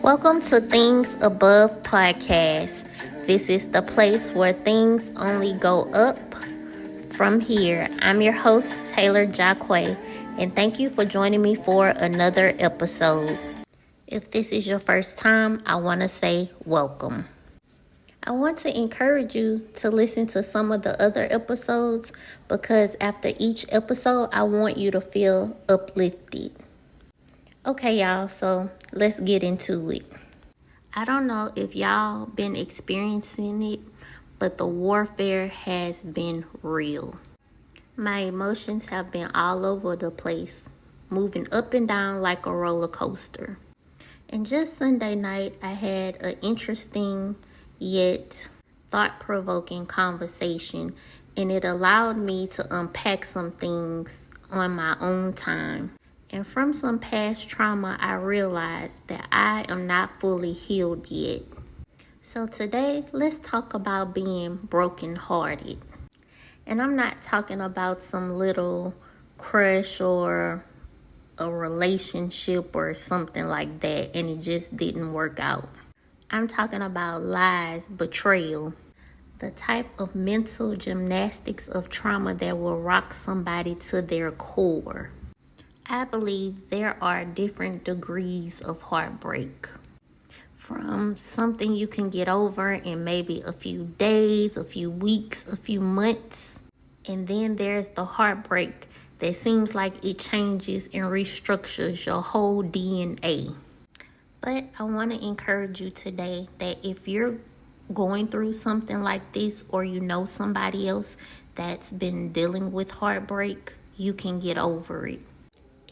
Welcome to Things Above Podcast. This is the place where things only go up from here. I'm your host, Taylar, and thank you for joining me for another episode. If this is your first time, I want to say welcome. I want to encourage you to listen to some of the other episodes because after each episode, I want you to feel uplifted. Okay, y'all, so let's get into it. I don't know if y'all been experiencing it, but the warfare has been real. My emotions have been all over the place, moving up and down like a roller coaster. And just Sunday night, I had an interesting yet thought-provoking conversation, and it allowed me to unpack some things on my own time. And from some past trauma, I realized that I am not fully healed yet. So today, let's talk about being brokenhearted. And I'm not talking about some little crush or a relationship or something like that, and it just didn't work out. I'm talking about lies, betrayal, the type of mental gymnastics of trauma that will rock somebody to their core. I believe there are different degrees of heartbreak. From something you can get over in maybe a few days, a few weeks, a few months. And then there's the heartbreak that seems like it changes and restructures your whole DNA. But I want to encourage you today that if you're going through something like this, or you know somebody else that's been dealing with heartbreak, you can get over it.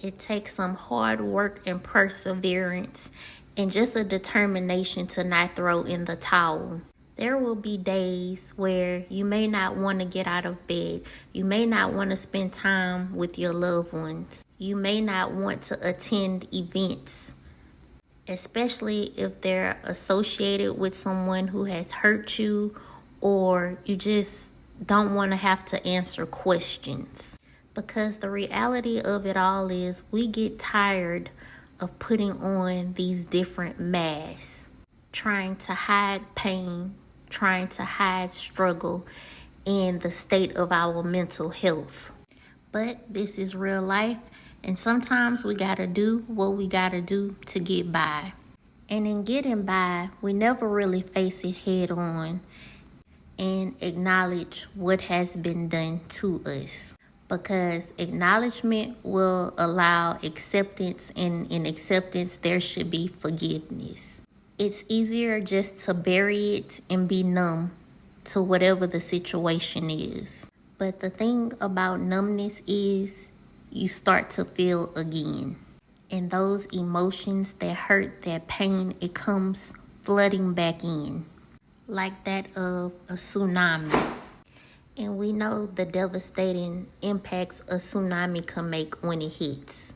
It takes some hard work and perseverance and just a determination to not throw in the towel. There will be days where you may not want to get out of bed. You may not want to spend time with your loved ones. You may not want to attend events, especially if they're associated with someone who has hurt you, or you just don't want to have to answer questions. Because the reality of it all is we get tired of putting on these different masks, trying to hide pain, trying to hide struggle and the state of our mental health. But this is real life, and sometimes we gotta do what we gotta do to get by. And in getting by, we never really face it head on and acknowledge what has been done to us. Because acknowledgement will allow acceptance, and in acceptance, there should be forgiveness. It's easier just to bury it and be numb to whatever the situation is. But the thing about numbness is you start to feel again. And those emotions, that hurt, that pain, it comes flooding back in, like that of a tsunami. And we know the devastating impacts a tsunami can make when it hits.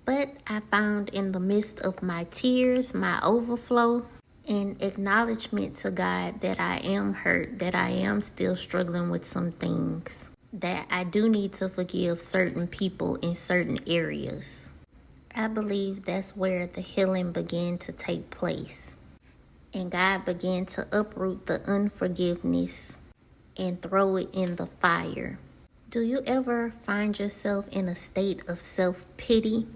But I found in the midst of my tears, my overflow, and acknowledgement to God that I am hurt, that I am still struggling with some things, that I do need to forgive certain people in certain areas. I believe that's where the healing began to take place. And God began to uproot the unforgiveness and throw it in the fire. Do you ever find yourself in a state of self-pity?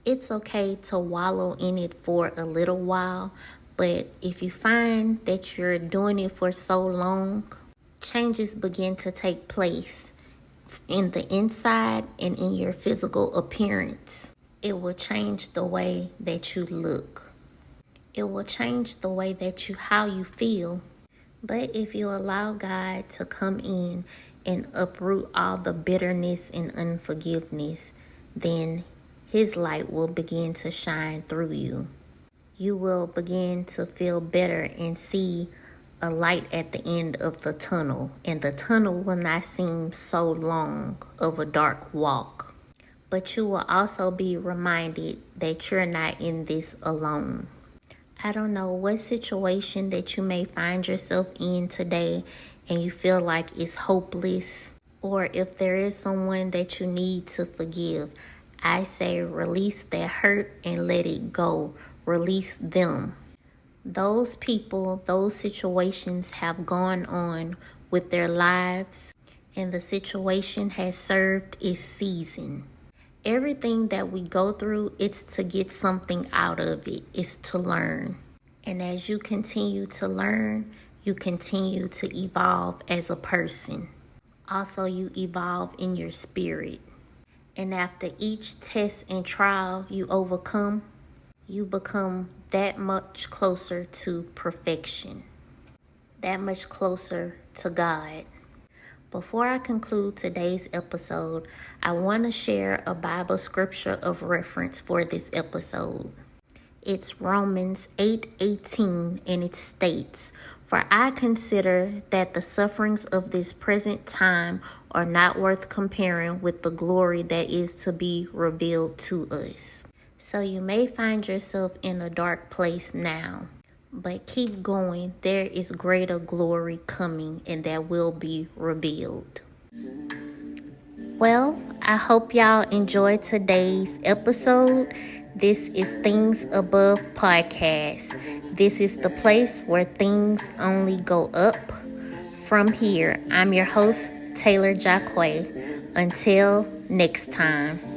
It's okay to wallow in it for a little while, but if you find that you're doing it for so long, changes begin to take place in the inside and in your physical appearance. It will change the way that you look. It will change the way that how you feel. But if you allow God to come in and uproot all the bitterness and unforgiveness, then His light will begin to shine through you. You will begin to feel better and see a light at the end of the tunnel. And the tunnel will not seem so long of a dark walk. But you will also be reminded that you're not in this alone. I don't know what situation that you may find yourself in today and you feel like it's hopeless, or if there is someone that you need to forgive. I say release that hurt and let it go. release them. Those people, those situations have gone on with their lives, and the situation has served its season. Everything that we go through, it's to get something out of it. It's to learn. And as you continue to learn, you continue to evolve as a person. Also, you evolve in your spirit. And after each test and trial you overcome, you become that much closer to perfection, that much closer to God. Before I conclude today's episode, I want to share a Bible scripture of reference for this episode. It's Romans 8:18, and it states, "For I consider that the sufferings of this present time are not worth comparing with the glory that is to be revealed to us." So you may find yourself in a dark place now, but keep going. There is greater glory coming, and that will be revealed. Well, I hope y'all enjoyed today's episode. This is Things Above Podcast. This is the place where things only go up. From here, I'm your host, Taylar Jacque. Until next time.